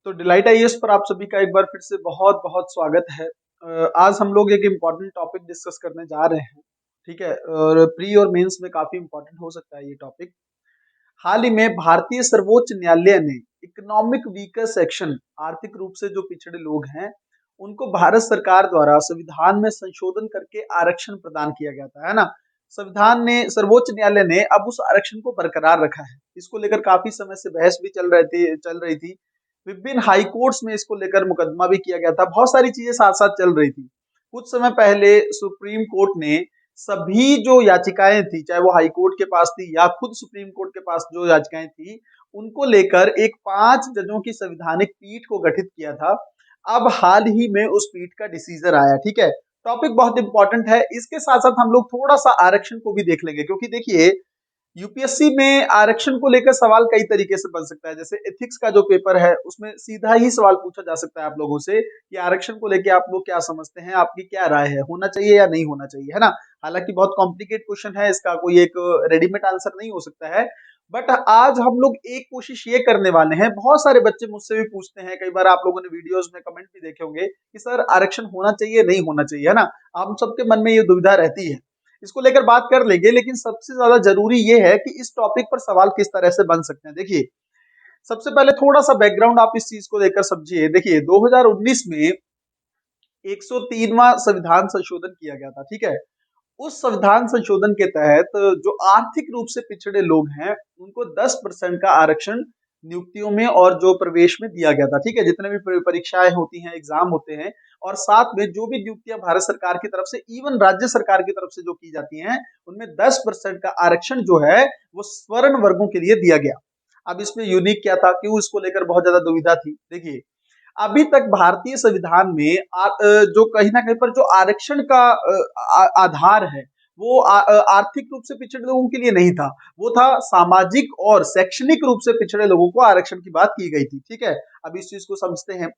तो delight IAS पर आप सभी का एक बार फिर से बहुत बहुत स्वागत है। आज हम लोग एक इम्पॉर्टेंट टॉपिक डिस्कस करने जा रहे हैं। ठीक है, और प्री और मेंस में काफी इम्पोर्टेंट हो सकता है ये टॉपिक। हाल ही में भारतीय सर्वोच्च न्यायालय ने इकोनॉमिक वीकर सेक्शन, आर्थिक रूप से जो पिछड़े लोग हैं, उनको भारत सरकार द्वारा संविधान में संशोधन करके आरक्षण प्रदान किया गया था, है ना। संविधान ने, सर्वोच्च न्यायालय ने अब उस आरक्षण को बरकरार रखा है। इसको लेकर काफी समय से बहस भी चल रही थी। विभिन्न हाई कोर्ट्स में इसको लेकर मुकदमा भी किया गया था। बहुत सारी चीजें साथ साथ चल रही थी। कुछ समय पहले सुप्रीम कोर्ट ने सभी जो याचिकाएं थी, चाहे वो हाई कोर्ट के पास थी या खुद सुप्रीम कोर्ट के पास जो याचिकाएं थी, उनको लेकर एक 5 जजों की संवैधानिक पीठ को गठित किया था। अब हाल ही में उस पीठ का डिसीजन आया। ठीक है, टॉपिक बहुत इंपॉर्टेंट है। इसके साथ साथ हम लोग थोड़ा सा आरक्षण को भी देख लेंगे, क्योंकि देखिए, यूपीएससी में आरक्षण को लेकर सवाल कई तरीके से बन सकता है। जैसे एथिक्स का जो पेपर है, उसमें सीधा ही सवाल पूछा जा सकता है आप लोगों से कि आरक्षण को लेकर आप लोग क्या समझते हैं, आपकी क्या राय है, होना चाहिए या नहीं होना चाहिए, है ना। हालांकि बहुत कॉम्प्लिकेट क्वेश्चन है, इसका कोई एक रेडीमेड आंसर नहीं हो सकता है। बट आज हम लोग एक कोशिश ये करने वाले हैं। बहुत सारे बच्चे मुझसे भी पूछते हैं, कई बार आप लोगों ने वीडियोस में कमेंट भी देखे होंगे कि सर आरक्षण होना चाहिए नहीं होना चाहिए, है ना। हम सबके मन में ये दुविधा रहती है। इसको लेकर बात कर लेंगे, लेकिन सबसे ज्यादा जरूरी ये है कि इस टॉपिक पर सवाल किस तरह से बन सकते हैं। देखिए, सबसे पहले थोड़ा सा बैकग्राउंड आप इस चीज को लेकर समझिए। देखिए, 2019 में 103वां संविधान संशोधन किया गया था। ठीक है, उस संविधान संशोधन के तहत जो आर्थिक रूप से पिछड़े लोग हैं, उनको 10% का आरक्षण नियुक्तियों में और जो प्रवेश में दिया गया था। ठीक है, जितने भी परीक्षाएं होती हैं, एग्जाम होते हैं, और साथ में जो भी नियुक्तियां भारत सरकार की तरफ से, इवन राज्य सरकार की तरफ से जो की जाती हैं, उनमें 10% का आरक्षण जो है वो स्वर्ण वर्गों के लिए दिया गया। अब इसमें यूनिक क्या था, क्यों इसको लेकर बहुत ज्यादा दुविधा थी। देखिए, अभी तक भारतीय संविधान में जो कहीं ना कहीं पर जो आरक्षण का आधार है, वो आर्थिक रूप से पिछड़े लोगों के लिए नहीं था। वो था सामाजिक और शैक्षणिक रूप से पिछड़े लोगों को आरक्षण की बात की गई थी। ठीक है, अब इस चीज को समझते हैं।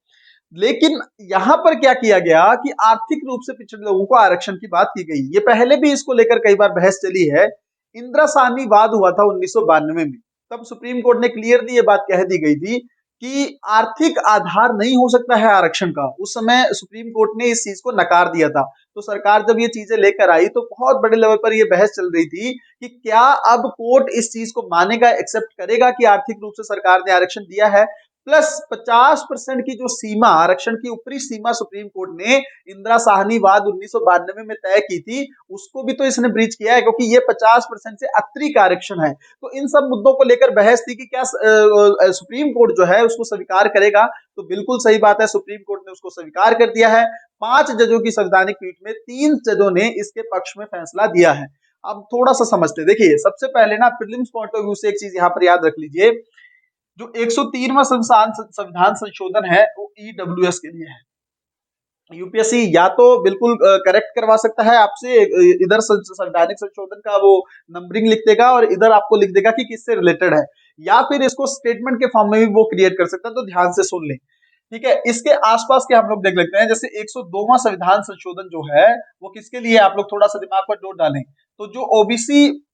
लेकिन यहां पर क्या किया गया कि आर्थिक रूप से पिछड़े लोगों को आरक्षण की बात की गई। ये पहले भी इसको लेकर कई बार बहस चली है। इंदिरा साहनी वाद हुआ था 1992 में। तब सुप्रीम कोर्ट ने क्लियरली ये बात कह दी गई थी कि आर्थिक आधार नहीं हो सकता है आरक्षण का। उस समय सुप्रीम कोर्ट ने इस चीज को नकार दिया था। तो सरकार जब ये चीजें लेकर आई, तो बहुत बड़े लेवल पर ये बहस चल रही थी कि क्या अब कोर्ट इस चीज को मानेगा, एक्सेप्ट करेगा कि आर्थिक रूप से सरकार ने आरक्षण दिया है। प्लस 50% की जो सीमा, आरक्षण की ऊपरी सीमा सुप्रीम कोर्ट ने इंदिरा साहनी वाद 1992 में तय की थी, उसको भी तो इसने ब्रीच किया है, क्योंकि ये 50% से अतिरिक्त आरक्षण है। तो इन सब मुद्दों को लेकर बहस थी कि क्या सुप्रीम कोर्ट जो है उसको स्वीकार करेगा। तो बिल्कुल सही बात है, सुप्रीम कोर्ट ने उसको स्वीकार कर दिया है। 5 जजों की संवैधानिक पीठ में 3 जजों ने इसके पक्ष में फैसला दिया है। अब थोड़ा सा समझते, देखिए सबसे पहले ना प्रीलिम्स पॉइंट ऑफ व्यू से एक चीज यहां पर याद रख लीजिए। जो 103वां संविधान संशोधन है, वो ईडब्ल्यूएस के लिए है। यूपीएससी या तो बिल्कुल करेक्ट करवा सकता है आपसे, इधर संवैधानिक संशोधन का वो नंबरिंग लिख देगा और इधर आपको लिख देगा कि किससे रिलेटेड है, या फिर इसको स्टेटमेंट के फॉर्म में भी वो क्रिएट कर सकता है। तो ध्यान से सुन लें। ठीक है, इसके आसपास के हम लोग देख लेते हैं। जैसे 102वां संविधान संशोधन जो है, वो किसके लिए, आप लोग थोड़ा सा दिमाग पर जोर डालें। तो जो ओबीसी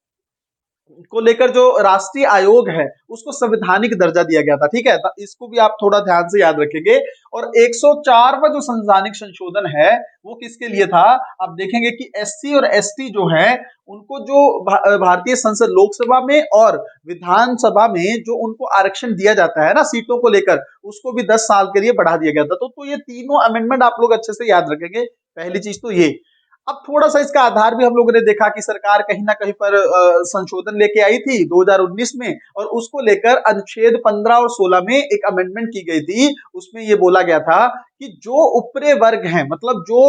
को लेकर जो राष्ट्रीय आयोग है, उसको संवैधानिक दर्जा दिया गया था। ठीक है, तो इसको भी आप थोड़ा ध्यान से याद रखेंगे। और 104वां जो संवैधानिक संशोधन है, वो किसके लिए था। आप देखेंगे कि एससी और एसटी जो है, उनको जो भारतीय संसद लोकसभा में और विधानसभा में जो उनको आरक्षण दिया जाता है ना सीटों को लेकर, उसको भी 10 साल के लिए बढ़ा दिया गया था। तो ये तीनों अमेंडमेंट आप लोग अच्छे से याद रखेंगे। पहली चीज तो ये। अब थोड़ा सा इसका आधार भी हम लोगों ने देखा कि सरकार कहीं ना कहीं पर संशोधन लेके आई थी 2019 में, और उसको लेकर अनुच्छेद 15 और 16 में एक अमेंडमेंट की गई थी। उसमें ये बोला गया था कि जो ऊपरे वर्ग हैं, मतलब जो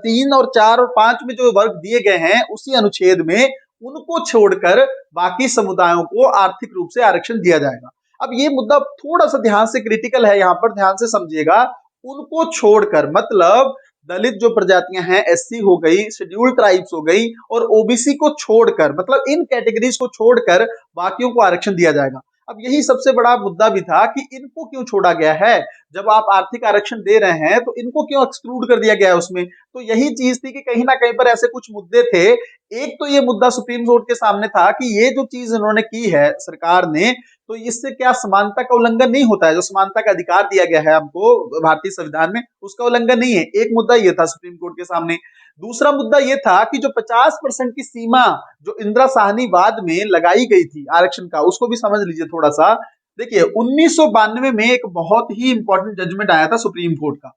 3 और 4 और 5 में जो वर्ग दिए गए हैं उसी अनुच्छेद में, उनको छोड़कर बाकी समुदायों को आर्थिक रूप से आरक्षण दिया जाएगा। अब ये मुद्दा थोड़ा सा ध्यान से क्रिटिकल है, यहां पर ध्यान से समझिएगा। उनको छोड़कर मतलब दलित जो प्रजातियां हैं, एससी हो गई, शेड्यूल्ड ट्राइब्स हो गई, और ओबीसी को छोड़कर, मतलब इन कैटेगरीज को छोड़कर बाकियों को आरक्षण दिया जाएगा। अब यही सबसे बड़ा मुद्दा भी था कि इनको क्यों छोड़ा गया है, जब आप आर्थिक आरक्षण दे रहे हैं तो इनको क्यों एक्सक्लूड कर दिया गया है उसमें। तो यही चीज थी कि कहीं ना कहीं पर ऐसे कुछ मुद्दे थे। एक तो ये मुद्दा सुप्रीम कोर्ट के सामने था कि ये जो चीज इन्होंने की है सरकार ने, तो इससे क्या समानता का उल्लंघन नहीं होता है, जो समानता का अधिकार दिया गया है हमको भारतीय संविधान में, उसका उल्लंघन नहीं है। एक मुद्दा ये था सुप्रीम कोर्ट के सामने। दूसरा मुद्दा ये था कि जो 50% की सीमा जो इंदिरा साहनी वाद में लगाई गई थी आरक्षण का, उसको भी समझ लीजिए थोड़ा सा। देखिए 1992 में एक बहुत ही इंपॉर्टेंट जजमेंट आया था सुप्रीम कोर्ट का,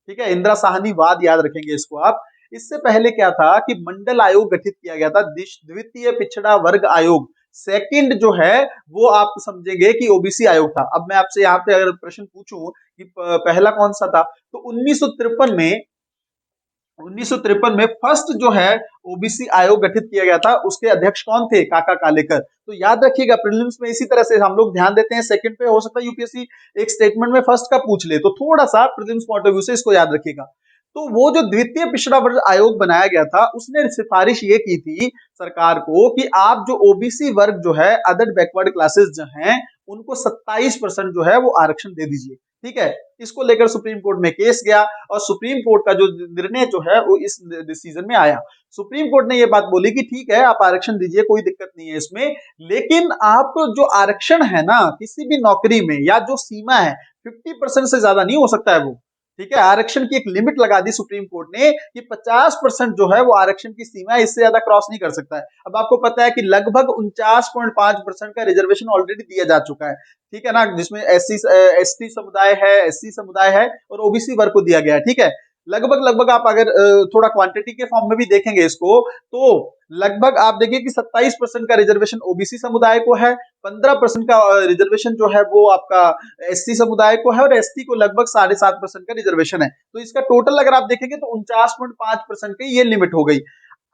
ठीक है, इंदिरा साहनी वाद याद रखेंगे इसको आप। इससे पहले क्या था कि मंडल आयोग गठित किया गया था, द्वितीय पिछड़ा वर्ग आयोग। सेकंड जो है वो आप समझेंगे कि ओबीसी आयोग था। अब मैं आपसे यहाँ पे अगर प्रश्न पूछूं कि पहला कौन सा था, तो 1953 में फर्स्ट जो है ओबीसी आयोग गठित किया गया था, उसके अध्यक्ष कौन थे, काका कालेकर। तो याद रखिएगा प्रीलिम्स में इसी तरह से हम लोग ध्यान देते हैं, सेकंड पे हो सकता है यूपीएससी एक स्टेटमेंट में फर्स्ट का पूछ ले, तो थोड़ा सा प्रीलिम्स पॉइंट ऑफ व्यू से इसको याद रखिएगा। तो वो जो द्वितीय पिछड़ा वर्ग आयोग बनाया गया था, उसने सिफारिश ये की थी सरकार को कि आप जो ओबीसी वर्ग जो है, अदर बैकवर्ड क्लासेस जो हैं, उनको 27% जो है वो आरक्षण दे दीजिए, ठीक है। इसको लेकर सुप्रीम कोर्ट में केस गया और सुप्रीम कोर्ट का जो निर्णय जो है वो इस डिसीजन में आया। सुप्रीम कोर्ट ने ये बात बोली कि ठीक है आप आरक्षण दीजिए, कोई दिक्कत नहीं है इसमें, लेकिन आप जो आरक्षण है ना किसी भी नौकरी में, या जो सीमा है 50% से ज्यादा नहीं हो सकता है वो, ठीक है। आरक्षण की एक लिमिट लगा दी सुप्रीम कोर्ट ने कि 50% जो है वो आरक्षण की सीमा है, इससे ज्यादा क्रॉस नहीं कर सकता है। अब आपको पता है कि लगभग 49.5% का रिजर्वेशन ऑलरेडी दिया जा चुका है, ठीक है ना, जिसमें एसटी समुदाय है, एससी समुदाय है और ओबीसी वर्ग को दिया गया है, ठीक है। लगभग लगभग आप अगर थोड़ा क्वांटिटी के फॉर्म में भी देखेंगे इसको, तो लगभग आप देखिए कि 27% का रिजर्वेशन ओबीसी समुदाय को है, 15% का रिजर्वेशन जो है वो आपका एससी समुदाय को है, और एसटी को लगभग 7.5% का रिजर्वेशन है। तो इसका टोटल अगर आप देखेंगे तो 49.5% की ये लिमिट हो गई।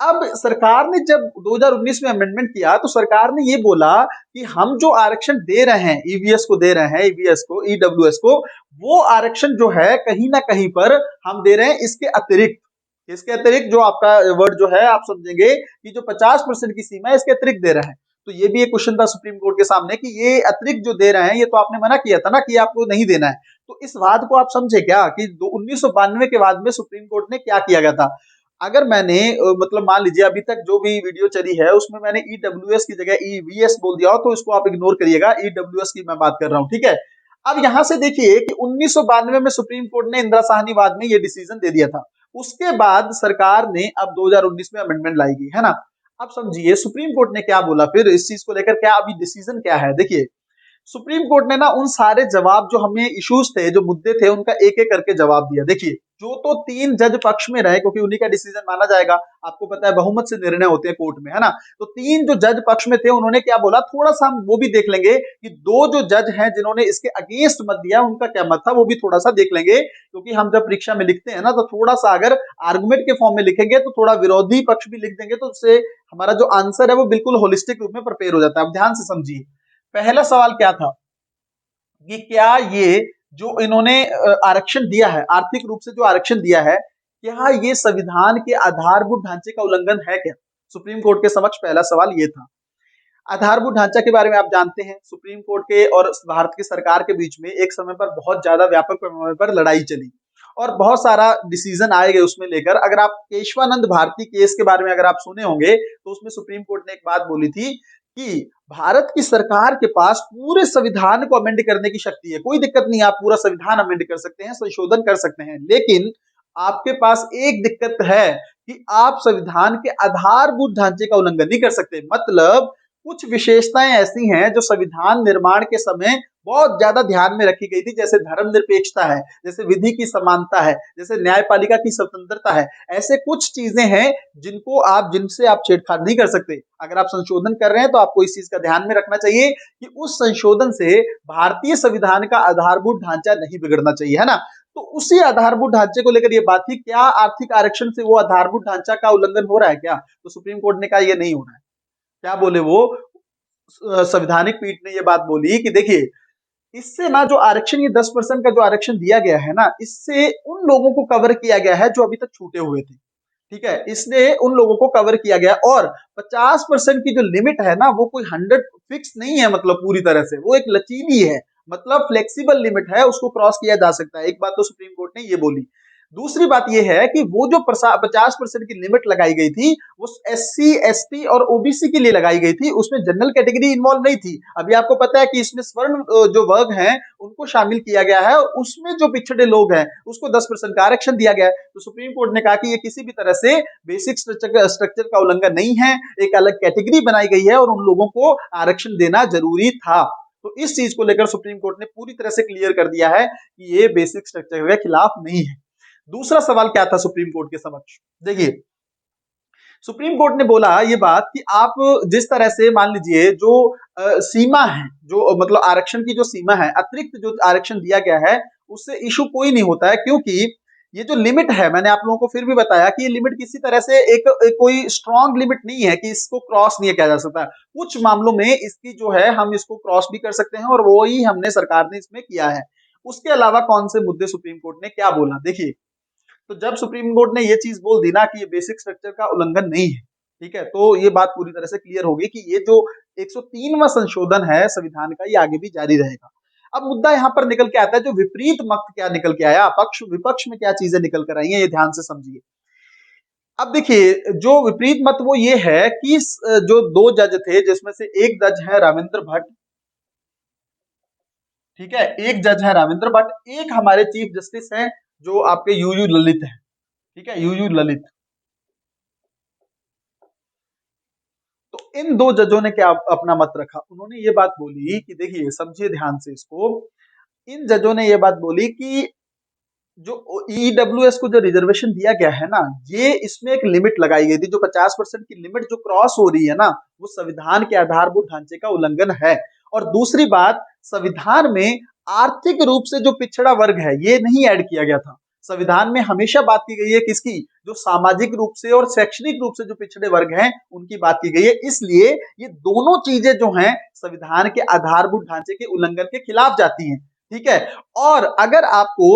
अब सरकार ने जब 2019 में अमेंडमेंट किया तो सरकार ने ये बोला कि हम जो आरक्षण दे रहे हैं, ईवीएस को दे रहे हैं, ईवीएस को, ईडब्ल्यूएस को, वो आरक्षण जो है कहीं ना कहीं पर हम दे रहे हैं इसके अतिरिक्त। इसके अतिरिक्त जो आपका वर्ड जो है आप समझेंगे कि जो 50% की सीमा है इसके अतिरिक्त दे रहे हैं। तो ये भी एक क्वेश्चन था सुप्रीम कोर्ट के सामने कि ये अतिरिक्त जो दे रहे हैं ये तो आपने मना किया था ना कि आपको नहीं देना है। तो इस वाद को आप समझे क्या कि 1992 के बाद में सुप्रीम कोर्ट ने क्या किया गया था। अगर मैंने मतलब मान लीजिए अभी तक जो भी वीडियो चली है उसमें मैंने ईडब्ल्यूएस की जगह ईवीएस बोल दिया हो तो इसको आप इग्नोर करिएगा, ईडब्ल्यूएस की मैं बात कर रहा हूं, ठीक है। अब यहां से देखिए कि 1992 में सुप्रीम कोर्ट ने इंदिरा साहनी वाद में ये डिसीजन दे दिया था। उसके बाद सरकार ने अब 2019 में अमेंडमेंट लाई गई है ना। अब समझिए सुप्रीम कोर्ट ने क्या बोला फिर इस चीज को लेकर, क्या अभी डिसीजन क्या है। देखिए सुप्रीम कोर्ट ने ना उन सारे जवाब जो हमें इश्यूज थे, जो मुद्दे थे, उनका एक एक करके जवाब दिया। देखिए जो तो 3 जज पक्ष में रहे क्योंकि उन्हीं का डिसीजन माना जाएगा, आपको पता है बहुमत से निर्णय होते हैं कोर्ट में, है ना। तो 3 जो जज पक्ष में थे उन्होंने क्या बोला, थोड़ा सा हम वो भी देख लेंगे कि 2 जो जज हैं जिन्होंने इसके अगेंस्ट मत दिया उनका क्या मत था, वो भी थोड़ा सा देख लेंगे। क्योंकि हम जब परीक्षा में लिखते हैं ना तो थोड़ा सा अगर आर्गुमेंट के फॉर्म में लिखेंगे तो थोड़ा विरोधी पक्ष भी लिख देंगे, तो उससे हमारा जो आंसर है वो बिल्कुल होलिस्टिक रूप में प्रिपेयर हो जाता है। अब ध्यान से समझिए पहला सवाल क्या था कि क्या ये जो इन्होंने आरक्षण दिया है, आर्थिक रूप से जो आरक्षण दिया है, क्या ये संविधान के आधारभूत ढांचे का उल्लंघन है क्या। सुप्रीम कोर्ट के समक्ष पहला सवाल ये था। आधारभूत ढांचा के बारे में आप जानते हैं, सुप्रीम कोर्ट के और भारत की सरकार के बीच में एक समय पर बहुत ज्यादा व्यापक पैमाने पर लड़ाई चली और बहुत सारा डिसीजन आए गए उसमें लेकर। अगर आप केशवानंद भारती केस के बारे में अगर आप सुने होंगे तो उसमें सुप्रीम कोर्ट ने एक बात बोली थी कि भारत की सरकार के पास पूरे संविधान को अमेंड करने की शक्ति है, कोई दिक्कत नहीं, आप पूरा संविधान अमेंड कर सकते हैं, संशोधन कर सकते हैं, लेकिन आपके पास एक दिक्कत है कि आप संविधान के आधारभूत ढांचे का उल्लंघन नहीं कर सकते। मतलब कुछ विशेषताएं ऐसी हैं जो संविधान निर्माण के समय बहुत ज्यादा ध्यान में रखी गई थी, जैसे धर्मनिरपेक्षता है, जैसे विधि की समानता है, जैसे न्यायपालिका की स्वतंत्रता है। ऐसे कुछ चीजें हैं जिनसे आप छेड़छाड़ नहीं कर सकते। अगर आप संशोधन कर रहे हैं तो आपको इस चीज का ध्यान में रखना चाहिए कि उस संशोधन से भारतीय संविधान का आधारभूत ढांचा नहीं बिगड़ना चाहिए, है ना। तो उसी आधारभूत ढांचे को लेकर यह बात थी, क्या आर्थिक आरक्षण से वो आधारभूत ढांचा का उल्लंघन हो रहा है क्या। तो सुप्रीम कोर्ट ने कहा यह नहीं हो रहा है। क्या बोले वो, संवैधानिक पीठ ने यह बात बोली कि देखिए इससे ना जो आरक्षण, ये 10% का जो आरक्षण दिया गया है ना, इससे उन लोगों को कवर किया गया है जो अभी तक छूटे हुए थे, ठीक है, इसने उन लोगों को कवर किया गया। और 50% की जो लिमिट है ना वो कोई 100 फिक्स नहीं है, मतलब पूरी तरह से वो एक लचीली है, मतलब फ्लेक्सिबल लिमिट है, उसको क्रॉस किया जा सकता है। एक बात तो सुप्रीम कोर्ट ने ये बोली। दूसरी बात ये है कि वो जो 50% की लिमिट लगाई गई थी वो एससी एसटी और ओबीसी के लिए लगाई गई थी, उसमें जनरल कैटेगरी इन्वॉल्व नहीं थी। अभी आपको पता है कि इसमें स्वर्ण जो वर्ग हैं उनको शामिल किया गया है, और उसमें जो पिछड़े लोग हैं उसको 10% का आरक्षण दिया गया है। तो सुप्रीम कोर्ट ने कहा कि ये किसी भी तरह से बेसिक स्ट्रक्चर का उल्लंघन नहीं है, एक अलग कैटेगरी बनाई गई है और उन लोगों को आरक्षण देना जरूरी था। तो इस चीज को लेकर सुप्रीम कोर्ट ने पूरी तरह से क्लियर कर दिया है कि ये बेसिक स्ट्रक्चर के खिलाफ नहीं है। दूसरा सवाल क्या था सुप्रीम कोर्ट के समक्ष, देखिए सुप्रीम कोर्ट ने बोला ये बात कि आप जिस तरह से मान लीजिए जो सीमा है, जो मतलब आरक्षण की जो सीमा है, अतिरिक्त जो आरक्षण दिया गया है उससे इशू कोई नहीं होता है, क्योंकि ये जो लिमिट है, मैंने आप लोगों को फिर भी बताया कि ये लिमिट किसी तरह से एक कोई स्ट्रॉन्ग लिमिट नहीं है कि इसको क्रॉस नहीं किया जा सकता। कुछ मामलों में इसकी जो है हम इसको क्रॉस भी कर सकते हैं, और वो ही हमने सरकार ने इसमें किया है। उसके अलावा कौन से मुद्दे सुप्रीम कोर्ट ने क्या बोला, देखिए तो जब सुप्रीम कोर्ट ने ये चीज बोल दी ना कि ये बेसिक स्ट्रक्चर का उल्लंघन नहीं है, ठीक है, तो ये बात पूरी तरह से क्लियर होगी कि ये जो 103वां संशोधन है संविधान का, ये आगे भी जारी रहेगा। अब मुद्दा यहां पर निकल के आता है, जो विपरीत मत क्या निकल के आया, पक्ष विपक्ष में क्या चीजें निकल कर आई हैं, ये ध्यान से समझिए। अब देखिए जो विपरीत मत वो ये है कि जो दो जज थे जिसमें से एक जज है रामेंद्र भट्ट, ठीक है, एक जज है रामेंद्र भट्ट, एक हमारे चीफ जस्टिस हैं जो आपके यूयू ललित है, ठीक है, यूयू ललित। तो इन दो जजों ने क्या अपना मत रखा, उन्होंने ये बात बोली कि देखिए समझिए ध्यान से इसको, इन जजों ने ये बात बोली कि जो ईडब्ल्यूएस को जो रिजर्वेशन दिया गया है ना, ये इसमें एक लिमिट लगाई गई थी, जो 50% की लिमिट जो क्रॉस हो रही है ना, वो संविधान के आधारभूत ढांचे का उल्लंघन है। और दूसरी बात, संविधान में आर्थिक रूप से जो पिछड़ा वर्ग है ये नहीं ऐड किया गया था। संविधान में हमेशा बात की गई है किसकी, जो सामाजिक रूप से और शैक्षणिक रूप से जो पिछड़े वर्ग हैं उनकी बात की गई है। इसलिए ये दोनों चीजें जो हैं संविधान के आधारभूत ढांचे के उल्लंघन के खिलाफ जाती हैं, ठीक है। और अगर आपको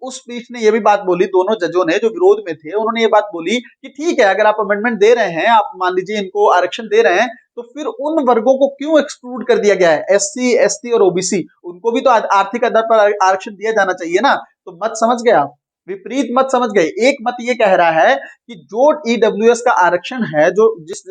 उस पीठ ने यह भी बात बोली, दोनों जजों ने जो विरोध में थे उन्होंने ये बात बोली कि ठीक है, अगर आप अमेंडमेंट दे रहे हैं, आप मान लीजिए इनको आरक्षण दे रहे हैं, तो फिर उन वर्गों को क्यों एक्सक्लूड कर दिया गया है, एससी एसटी और ओबीसी, उनको भी तो आर्थिक आधार पर आरक्षण दिया जाना चाहिए ना। तो मत समझ गए आप, विपरीत मत समझ गए। एक मत ये कह रहा है कि जो ईडब्ल्यूएस का आरक्षण है, जो जिस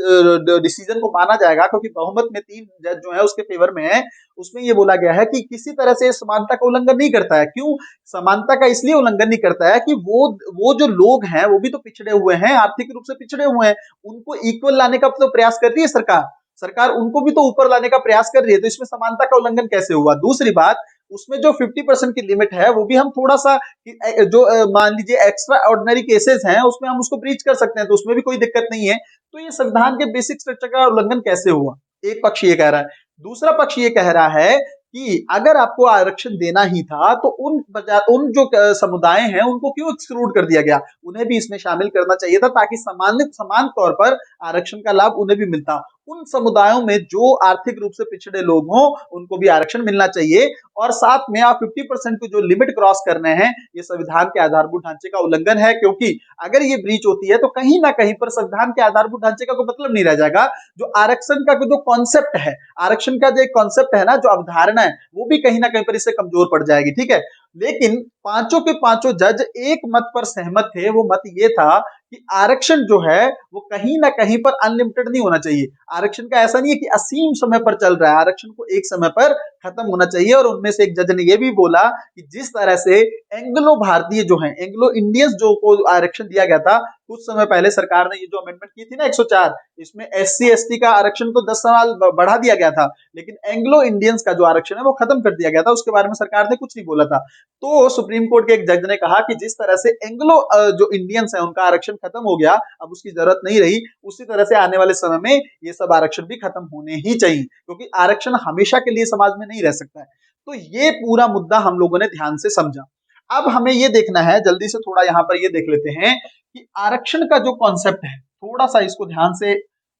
डिसीजन को माना जाएगा, क्योंकि बहुमत में 3 जज जो है उसके फेवर में है, उसमें ये बोला गया है कि किसी तरह से समानता का उल्लंघन नहीं करता है। क्यों समानता का इसलिए उल्लंघन नहीं करता है कि वो जो लोग हैं वो भी तो पिछड़े हुए हैं, आर्थिक रूप से पिछड़े हुए हैं, उनको इक्वल लाने का तो प्रयास कर रही है सरकार, सरकार उनको भी तो ऊपर लाने का प्रयास कर रही है, तो इसमें समानता का उल्लंघन कैसे हुआ। दूसरी बात, उसमें जो 50% की लिमिट है वो भी हम थोड़ा सा जो मान लीजिए एक्स्ट्रा ऑर्डिनरी केसेस हैं उसमें हम उसको ब्रीच कर सकते हैं, तो उसमें भी कोई दिक्कत नहीं है। तो ये संविधान के बेसिक स्ट्रक्चर का उल्लंघन कैसे हुआ, एक पक्ष ये कह रहा है। दूसरा पक्ष ये कह रहा है कि अगर आपको आरक्षण देना ही था तो उन जो समुदाय हैं उनको क्यों एक्सक्लूड कर दिया गया, उन्हें भी इसमें शामिल करना चाहिए था, ताकि समान तौर पर आरक्षण का लाभ उन्हें भी मिलता। उन समुदायों में जो आर्थिक रूप से पिछड़े लोग हों उनको भी आरक्षण मिलना चाहिए। और साथ में आप 50% की जो लिमिट क्रॉस कर रहे हैं, ये संविधान के आधारभूत ढांचे का उल्लंघन है, क्योंकि अगर ये ब्रीच होती है तो कहीं ना कहीं पर संविधान के आधारभूत ढांचे का कोई मतलब नहीं रह जाएगा। जो आरक्षण का जो कॉन्सेप्ट है, आरक्षण का जो एक कॉन्सेप्ट है ना, जो अवधारणा है, वो भी कहीं ना कहीं पर इससे कमजोर पड़ जाएगी, ठीक है। लेकिन पांचों के पांचों जज एक मत पर सहमत थे, वो मत ये था कि आरक्षण जो है वो कहीं ना कहीं पर अनलिमिटेड नहीं होना चाहिए। आरक्षण का ऐसा नहीं है कि असीम समय पर चल रहा है, आरक्षण को एक समय पर खत्म होना चाहिए। और उनमें से एक जज ने यह भी बोला कि जिस तरह से एंग्लो भारतीय जो हैं, एंग्लो इंडियंस जो को आरक्षण दिया गया था, कुछ समय पहले सरकार ने ये जो अमेंडमेंट की थी ना 104, इसमें एससी एसटी का आरक्षण तो 10 साल बढ़ा दिया गया था, लेकिन एंग्लो इंडियंस का जो आरक्षण है वो खत्म कर दिया गया था, उसके बारे में सरकार ने कुछ नहीं बोला था। तो सुप्रीम कोर्ट के एक जज ने कहा कि जिस तरह से एंग्लो जो इंडियंस है उनका आरक्षण खत्म हो गया, अब उसकी जरूरत नहीं रही, उसी तरह से आने वाले समय में ये सब आरक्षण भी खत्म होने ही चाहिए, क्योंकि आरक्षण हमेशा के लिए समाज में नहीं रह सकता है। तो ये पूरा मुद्दा हम लोगों ने ध्यान से समझा। अब हमें ये देखना है, जल्दी से थोड़ा यहाँ पर ये देख लेते हैं कि आरक्षण का जो कॉन्सेप्ट है, थोड़ा सा इसको ध्यान से,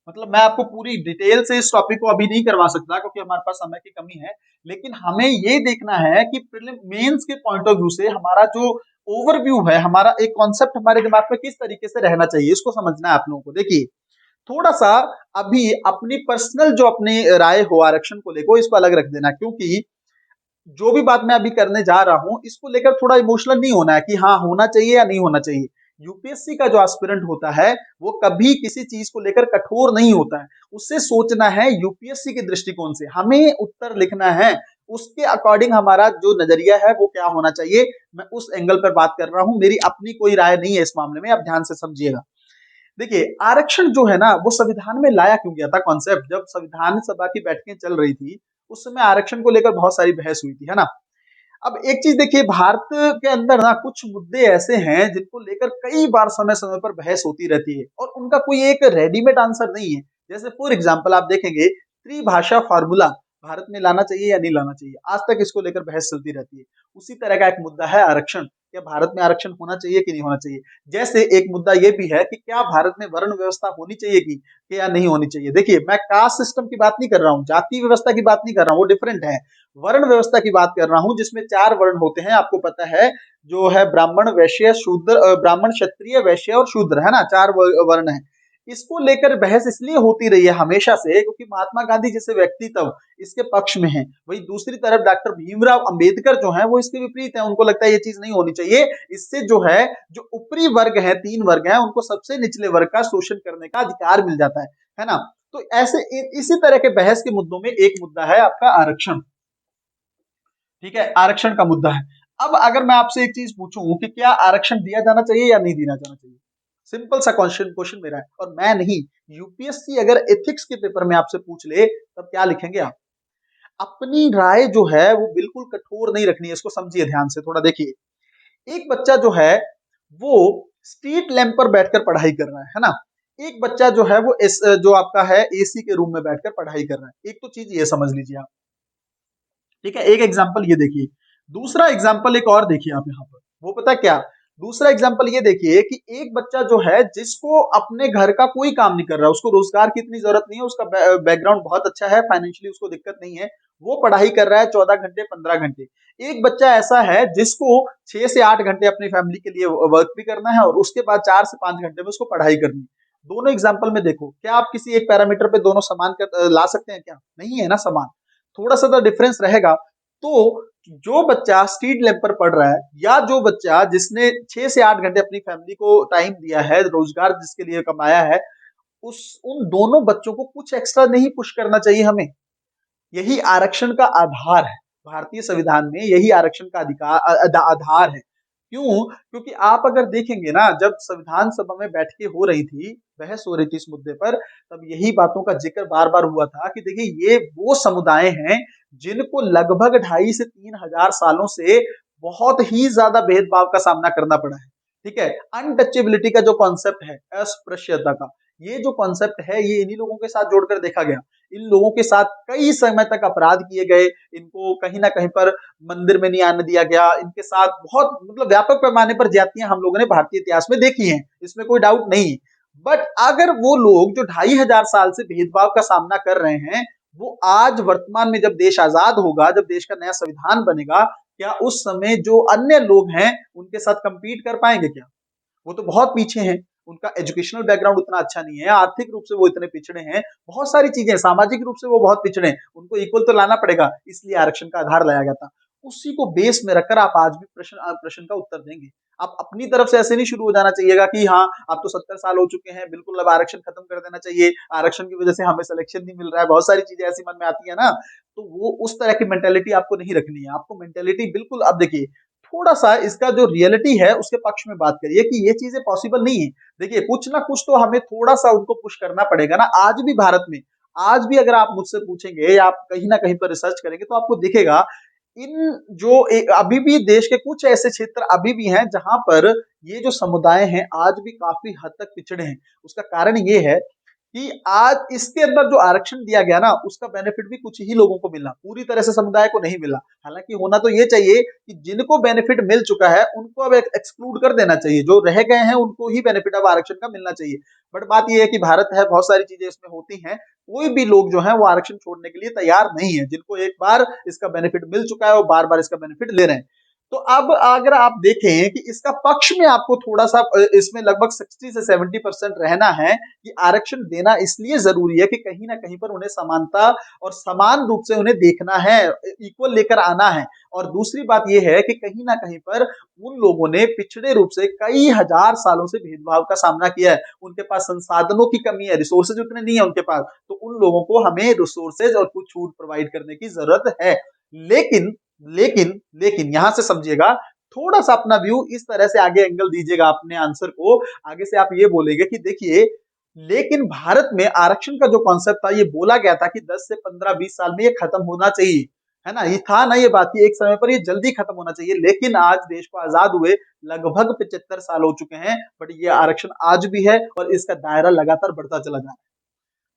मतलब मैं आपको पूरी डिटेल से इस टॉपिक को अभी नहीं करवा सकता क्योंकि हमारे पास समय की कमी है, लेकिन हमें ये देखना है कि मेंस के पॉइंट ऑफ व्यू से हमारा जो ओवरव्यू है, हमारा एक कॉन्सेप्ट हमारे दिमाग में किस तरीके से रहना चाहिए, इसको समझना है आप लोगों को। देखिए थोड़ा सा अभी अपनी पर्सनल जो अपनी राय हो आरक्षण को लेकर इसको अलग रख देना, क्योंकि जो भी बात मैं अभी करने जा रहा हूं इसको लेकर थोड़ा इमोशनल नहीं होना है कि हाँ होना चाहिए या नहीं होना चाहिए। यूपीएससी का जो एस्पिरेंट होता है वो कभी किसी चीज को लेकर कठोर नहीं होता है। उससे सोचना है यूपीएससी के दृष्टिकोण से, हमें उत्तर लिखना है, उसके अकॉर्डिंग हमारा जो नजरिया है वो क्या होना चाहिए, मैं उस एंगल पर बात कर रहा हूं। मेरी अपनी कोई राय नहीं है इस मामले में, आप ध्यान से समझिएगा। देखिए आरक्षण जो है ना वो संविधान में लाया क्यों गया था कॉन्सेप्ट, जब संविधान सभा की बैठकें चल रही थी उस समय आरक्षण को लेकर बहुत सारी बहस हुई थी, है ना। अब एक चीज देखिए, भारत के अंदर ना कुछ मुद्दे ऐसे हैं जिनको लेकर कई बार समय समय पर बहस होती रहती है और उनका कोई एक रेडीमेड आंसर नहीं है। जैसे फॉर एग्जांपल आप देखेंगे त्रिभाषा फार्मूला भारत में लाना चाहिए या नहीं लाना चाहिए, आज तक इसको लेकर बहस चलती रहती है। उसी तरह का एक मुद्दा है आरक्षण, क्या भारत में आरक्षण होना चाहिए कि नहीं होना चाहिए। जैसे एक मुद्दा यह भी है कि क्या भारत में वर्ण व्यवस्था होनी चाहिए कि या नहीं होनी चाहिए। देखिए मैं कास्ट सिस्टम की बात नहीं कर रहा हूं, जाति व्यवस्था की बात नहीं कर रहा हूं, वो डिफरेंट है। वर्ण व्यवस्था की बात कर रहा हूं जिसमें चार वर्ण होते हैं, आपको पता है, जो है ब्राह्मण वैश्य शूद्र, ब्राह्मण क्षत्रिय वैश्य और शूद्र, है ना, चार वर्ण है। इसको लेकर बहस इसलिए होती रही है हमेशा से क्योंकि महात्मा गांधी जैसे व्यक्तित्व इसके पक्ष में है, वही दूसरी तरफ डॉक्टर भीमराव अंबेडकर जो है वो इसके विपरीत है, उनको लगता है ये चीज नहीं होनी चाहिए। इससे जो है जो ऊपरी वर्ग है, तीन वर्ग है, उनको सबसे निचले वर्ग का शोषण करने का अधिकार मिल जाता है ना। तो ऐसे इसी तरह के बहस के मुद्दों में एक मुद्दा है आपका आरक्षण। ठीक है, आरक्षण का मुद्दा है। अब अगर मैं आपसे एक चीज पूछूं कि क्या आरक्षण दिया जाना चाहिए या नहीं दिया जाना चाहिए, सिंपल सा क्वेश्चन क्वेश्चन मेरा है, और मैं नहीं, यूपीएससी अगर एथिक्स के पेपर में आपसे पूछ ले तब क्या लिखेंगे आप। अपनी राय जो है वो बिल्कुल कठोर नहीं रखनी है, इसको समझिए ध्यान से थोड़ा देखिए। एक बच्चा जो है वो स्ट्रीट लैंप पर बैठकर पढ़ाई कर रहा है ना। एक बच्चा जो है वो जो आपका है एसी के रूम में बैठकर पढ़ाई कर रहा है। एक तो चीज ये समझ लीजिए आप, ठीक है, एक एग्जाम्पल ये देखिए। दूसरा एग्जाम्पल एक और देखिए आप यहाँ पर, वो पता क्या, दूसरा एग्जाम्पल ये देखिए कि एक बच्चा जो है जिसको अपने घर का कोई काम नहीं कर रहा, उसको रोजगार की इतनी जरूरत नहीं है, उसका बैकग्राउंड बहुत अच्छा है, फाइनेंशियली उसको दिक्कत नहीं है, वो पढ़ाई कर रहा है 14 घंटे 15 घंटे। एक बच्चा ऐसा है जिसको 6 से 8 घंटे अपनी फैमिली के लिए वर्क भी करना है और उसके बाद 4 से 5 घंटे में उसको पढ़ाई करनी है। दोनों एग्जाम्पल में देखो, क्या आप किसी एक पैरामीटर पे दोनों समान ला सकते हैं, क्या नहीं है ना समान, थोड़ा सा तो डिफरेंस रहेगा। तो जो बच्चा स्ट्रीट लैंप पर पढ़ रहा है या जो बच्चा जिसने 6 से 8 घंटे अपनी फैमिली को टाइम दिया है, रोजगार जिसके लिए कमाया है, उस उन दोनों बच्चों को कुछ एक्स्ट्रा नहीं पुश करना चाहिए हमें। यही आरक्षण का आधार है, भारतीय संविधान में यही आरक्षण का अधिकार आधार है। क्यों? क्योंकि आप अगर देखेंगे ना, जब संविधान सभा में बैठकें हो रही थी, बहस हो रही थी इस मुद्दे पर, तब यही बातों का जिक्र बार बार हुआ था कि देखिए ये वो समुदाय हैं जिनको लगभग 2500 से 3000 सालों से बहुत ही ज्यादा भेदभाव का सामना करना पड़ा है। ठीक है, अनटचेबिलिटी का जो कॉन्सेप्ट है, अस्पृश्यता का, ये जो कॉन्सेप्ट है ये इन्हीं लोगों के साथ जोड़कर देखा गया। इन लोगों के साथ कई समय तक अपराध किए गए, इनको कहीं ना कहीं पर मंदिर में नहीं आने दिया गया, इनके साथ बहुत मतलब व्यापक पैमाने पर ज्यादतियां हम लोगों ने भारतीय इतिहास में देखी हैं, इसमें कोई डाउट नहीं। बट अगर वो लोग जो 2500 साल से भेदभाव का सामना कर रहे हैं, वो आज वर्तमान में जब देश आजाद होगा, जब देश का नया संविधान बनेगा, क्या उस समय जो अन्य लोग हैं उनके साथ कंपीट कर पाएंगे क्या? वो तो बहुत पीछे हैं, उनका एजुकेशनल बैकग्राउंड उतना अच्छा नहीं है, आर्थिक रूप से वो इतने पिछड़े हैं, बहुत सारी चीजें, सामाजिक रूप से वो बहुत पिछड़े हैं, उनको इक्वल तो लाना पड़ेगा, इसलिए आरक्षण का आधार लाया गया था। उसी को बेस में रखकर आप आज भी प्रश्न का उत्तर देंगे। आप अपनी तरफ से ऐसे नहीं शुरू हो जाना चाहिएगा कि हाँ आप तो 70 साल हो चुके हैं, बिल्कुल अब आरक्षण खत्म कर देना चाहिए, आरक्षण की वजह से हमें सिलेक्शन नहीं मिल रहा है, बहुत सारी चीजें ऐसी मन में आती है ना। तो वो उस तरह की मेंटेलिटी आपको नहीं रखनी है, आपको मेंटेलिटी बिल्कुल, अब देखिए थोड़ा सा इसका जो रियलिटी है उसके पक्ष में बात करिए कि ये चीजें पॉसिबल नहीं है। देखिए कुछ ना कुछ तो हमें थोड़ा सा उनको पुश करना पड़ेगा ना। आज भी भारत में, आज भी अगर आप मुझसे पूछेंगे या आप कहीं ना कहीं पर रिसर्च करेंगे तो आपको दिखेगा, इन जो अभी भी देश के कुछ ऐसे क्षेत्र अभी भी हैं जहां पर ये जो समुदाय हैं आज भी काफी हद तक पिछड़े हैं। उसका कारण ये है कि आज इसके अंदर जो आरक्षण दिया गया ना उसका बेनिफिट भी कुछ ही लोगों को मिला, पूरी तरह से समुदाय को नहीं मिला। हालांकि होना तो ये चाहिए कि जिनको बेनिफिट मिल चुका है उनको अब एक्सक्लूड कर देना चाहिए, जो रह गए हैं उनको ही बेनिफिट अब आरक्षण का मिलना चाहिए। बट बात यह है कि भारत है, बहुत सारी चीजें इसमें होती हैं, कोई भी लोग जो है वो आरक्षण छोड़ने के लिए तैयार नहीं है, जिनको एक बार इसका बेनिफिट मिल चुका है वो बार बार इसका बेनिफिट ले रहे हैं। तो अब अगर आप देखें कि इसका पक्ष में आपको थोड़ा सा इसमें लगभग 60 से 70% रहना है कि आरक्षण देना इसलिए जरूरी है कि कहीं ना कहीं पर उन्हें समानता और समान रूप से उन्हें देखना है, इक्वल लेकर आना है। और दूसरी बात यह है कि कहीं ना कहीं पर उन लोगों ने पिछड़े रूप से कई हजार सालों से भेदभाव का सामना किया है, उनके पास संसाधनों की कमी है, रिसोर्सेज उतने नहीं है उनके पास, तो उन लोगों को हमें रिसोर्सेज और कुछ छूट प्रोवाइड करने की जरूरत है। लेकिन लेकिन लेकिन यहां से समझिएगा, थोड़ा सा अपना व्यू इस तरह से आगे एंगल दीजिएगा अपने आंसर को। आगे से आप ये बोलेंगे कि देखिए, लेकिन भारत में आरक्षण का जो कॉन्सेप्ट था, ये बोला गया था कि 10 से 15-20 साल में ये खत्म होना चाहिए, है ना, ये था ना ये बात कि एक समय पर ये जल्दी खत्म होना चाहिए। लेकिन आज देश को आजाद हुए लगभग 75 साल हो चुके हैं, बट ये आरक्षण आज भी है और इसका दायरा लगातार बढ़ता चला जा रहा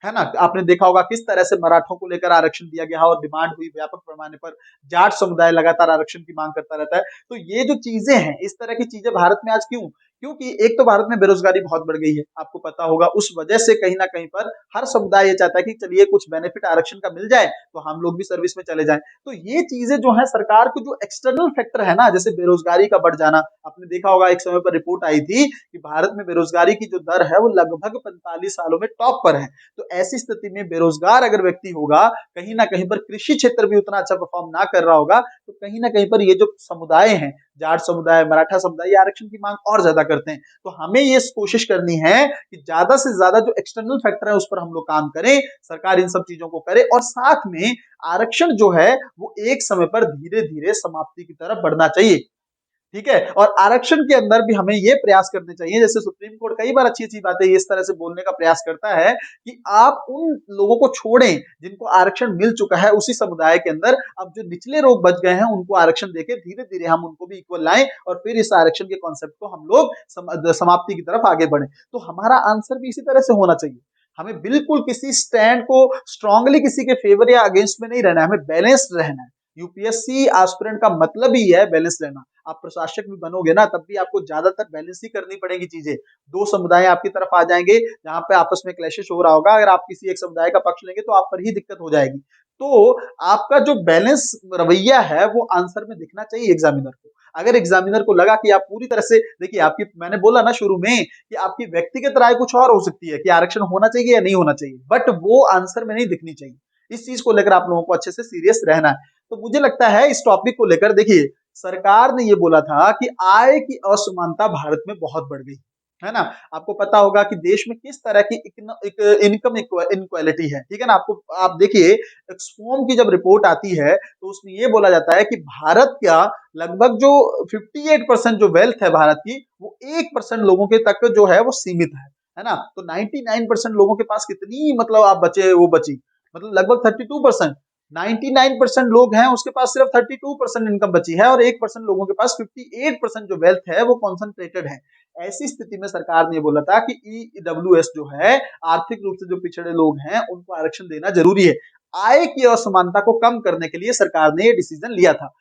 है ना। आपने देखा होगा किस तरह से मराठों को लेकर आरक्षण दिया गया और डिमांड हुई व्यापक पैमाने पर, जाट समुदाय लगातार आरक्षण की मांग करता रहता है। तो ये जो चीजें हैं, इस तरह की चीजें भारत में आज क्यों, क्योंकि एक तो भारत में बेरोजगारी बहुत बढ़ गई है, आपको पता होगा, उस वजह से कहीं ना कहीं पर हर समुदाय ये चाहता है कि चलिए कुछ बेनिफिट आरक्षण का मिल जाए तो हम लोग भी सर्विस में चले जाएं। तो ये चीजें जो है सरकार को, जो एक्सटर्नल फैक्टर है ना, जैसे बेरोजगारी का बढ़ जाना, आपने देखा होगा एक समय पर रिपोर्ट आई थी कि भारत में बेरोजगारी की जो दर है वो लगभग 45 सालों में टॉप पर है। तो ऐसी स्थिति में बेरोजगार अगर व्यक्ति होगा, कहीं ना कहीं पर कृषि क्षेत्र भी उतना अच्छा परफॉर्म ना कर रहा होगा, तो कहीं ना कहीं पर ये जो समुदाय हैं, जाट समुदाय, मराठा समुदाय, ये आरक्षण की मांग और ज्यादा करते हैं। तो हमें ये कोशिश करनी है कि ज्यादा से ज्यादा जो एक्सटर्नल फैक्टर है उस पर हम लोग काम करें, सरकार इन सब चीजों को करे, और साथ में आरक्षण जो है वो एक समय पर धीरे धीरे समाप्ति की तरफ बढ़ना चाहिए। ठीक है, और आरक्षण के अंदर भी हमें ये प्रयास करने चाहिए, जैसे सुप्रीम कोर्ट कई बार अच्छी अच्छी बातें इस तरह से बोलने का प्रयास करता है कि आप उन लोगों को छोड़ें जिनको आरक्षण मिल चुका है उसी समुदाय के अंदर, अब जो निचले लोग बच गए हैं उनको आरक्षण देके धीरे धीरे हम उनको भी इक्वल लाएं और फिर इस आरक्षण के कॉन्सेप्ट को हम लोग समाप्ति की तरफ आगे बढ़े। तो हमारा आंसर भी इसी तरह से होना चाहिए। हमें बिल्कुल किसी स्टैंड को स्ट्रांगली किसी के फेवर या अगेंस्ट में नहीं रहना है, हमें बैलेंस्ड रहना है। यूपीएससी एस्पिरेंट का मतलब ही है बैलेंस रहना। आप प्रशासक भी बनोगे ना, तब भी आपको ज्यादातर बैलेंस ही करनी पड़ेगी चीजें। दो समुदाय आपकी तरफ आ जाएंगे जहां पे आपस में क्लैशेस हो रहा होगा, अगर आप किसी एक समुदाय का पक्ष लेंगे तो आप पर ही दिक्कत हो जाएगी। तो आपका जो बैलेंस रवैया है वो आंसर में दिखना चाहिए एग्जामिनर को। अगर एग्जामिनर को लगा कि आप पूरी तरह से, देखिए आपकी, मैंने बोला ना शुरू में कि आपकी व्यक्तिगत राय कुछ और हो सकती है कि आरक्षण होना चाहिए या नहीं होना चाहिए, बट वो आंसर में नहीं दिखनी चाहिए। इस चीज को लेकर आप लोगों को अच्छे से सीरियस रहना है। तो मुझे लगता है इस टॉपिक को लेकर, देखिए सरकार ने ये बोला था कि आय की असमानता भारत में बहुत बढ़ गई, है ना। आपको पता होगा कि देश में किस तरह की इनकम इनक्वालिटी है, ठीक है ना। आपको, आप देखिए एक्सफोम की जब रिपोर्ट आती है तो उसमें ये बोला जाता है कि भारत का लगभग जो 58% जो वेल्थ है भारत की, वो 1% लोगों के तक जो है वो सीमित है ना। तो 99% लोगों के पास कितनी, मतलब आप बचे, वो बची, मतलब लगभग 32%। 99% लोग हैं उसके पास सिर्फ 32% इनकम बची है, और 1% लोगों के पास 58% जो वेल्थ है वो कॉन्सेंट्रेटेड है। ऐसी स्थिति में सरकार ने ये बोला था कि ईडब्ल्यूएस जो है, आर्थिक रूप से जो पिछड़े लोग हैं उनको आरक्षण देना जरूरी है। आय की असमानता को कम करने के लिए सरकार ने ये डिसीजन लिया था।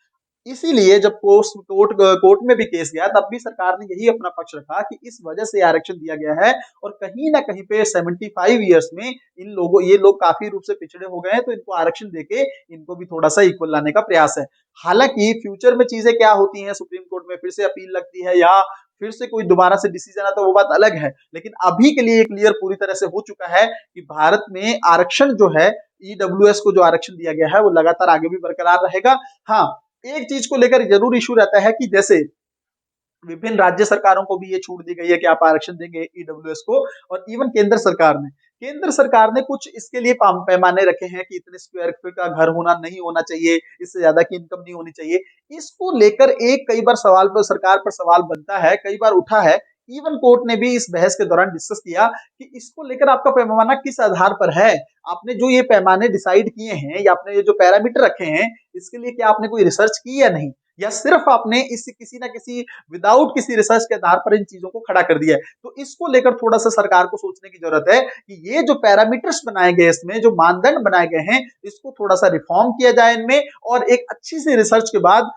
इसीलिए जब कोर्ट में भी केस गया, तब भी सरकार ने यही अपना पक्ष रखा कि इस वजह से आरक्षण दिया गया है, और कहीं ना कहीं पे 75 ईयर्स में ये लोग काफी रूप से पिछड़े हो गए हैं, तो इनको आरक्षण देके इनको भी थोड़ा सा इक्वल लाने का प्रयास है। हालांकि फ्यूचर में चीजें क्या होती हैं, सुप्रीम कोर्ट में फिर से अपील लगती है या फिर से कोई दोबारा से डिसीजन आता है, वो बात अलग है। लेकिन अभी के लिए क्लियर पूरी तरह से हो चुका है कि भारत में आरक्षण जो है, ईडब्ल्यूएस को जो आरक्षण दिया गया है वो लगातार आगे भी बरकरार रहेगा। हाँ, एक चीज को लेकर जरूर इशू रहता है कि जैसे विभिन्न राज्य सरकारों को भी ये छूट दी गई है कि आप आरक्षण देंगे ईडब्ल्यूएस को, और इवन केंद्र सरकार ने कुछ इसके लिए पैमाने रखे हैं कि इतने स्क्वायर फीट का घर होना नहीं होना चाहिए, इससे ज्यादा की इनकम नहीं होनी चाहिए। इसको लेकर एक कई बार सवाल पर, सरकार पर सवाल बनता है, कई बार उठा है। इवन कोर्ट ने भी इस बहस के दौरान डिस्कस किया कि इसको लेकर आपका पैमाना किस आधार पर है। आपने जो ये पैमाने डिसाइड किए हैं या आपने ये जो पैरामीटर रखे हैं, इसके लिए क्या आपने कोई रिसर्च की या नहीं, या सिर्फ आपने इस किसी ना किसी विदाउट किसी रिसर्च के आधार पर इन चीजों को खड़ा कर दिया है। तो इसको लेकर थोड़ा सा सरकार को सोचने की जरूरत है कि ये जो पैरामीटर्स बनाए गए, इसमें जो मानदंड बनाए गए हैं, इसको थोड़ा सा रिफॉर्म किया जाए इनमें, और एक अच्छी सी रिसर्च के बाद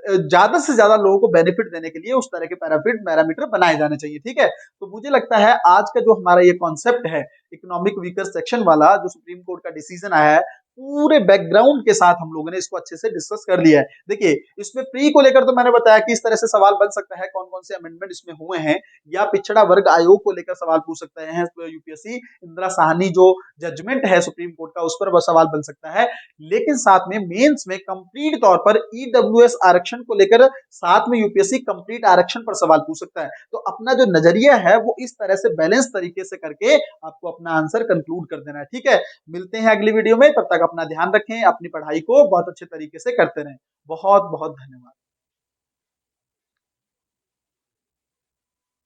ज्यादा से ज्यादा लोगों को बेनिफिट देने के लिए उस तरह के पैरामीटर बनाए जाने चाहिए। ठीक है, तो मुझे लगता है आज का जो हमारा ये कॉन्सेप्ट है, इकोनॉमिक वीकर सेक्शन वाला, जो सुप्रीम कोर्ट का डिसीजन आया है, पूरे बैकग्राउंड के साथ हम लोगों ने इसको अच्छे से डिस्कस कर लिया है। देखिए, इसमें प्री को लेकर तो मैंने बताया कि इस तरह से सवाल बन सकता है, कौन-कौन से अमेंडमेंट इसमें हुए हैं, या पिछड़ा वर्ग आयोग को लेकर सवाल पूछ सकते हैं यूपीएससी। इंदिरा साहनी जो जजमेंट है सुप्रीम कोर्ट का, उस पर वह सवाल बन सकता है। लेकिन साथ में मेंस में कंप्लीट तौर पर ईडब्ल्यूएस आरक्षण को लेकर साथ में यूपीएससी कंप्लीट आरक्षण पर सवाल पूछ सकता है। तो अपना जो नजरिया है वो इस तरह से बैलेंस तरीके से करके आपको अपना आंसर कंक्लूड कर देना है। ठीक है, मिलते हैं अगली वीडियो में, तब तक अपना ध्यान रखें, अपनी पढ़ाई को बहुत अच्छे तरीके से करते रहें। बहुत बहुत धन्यवाद।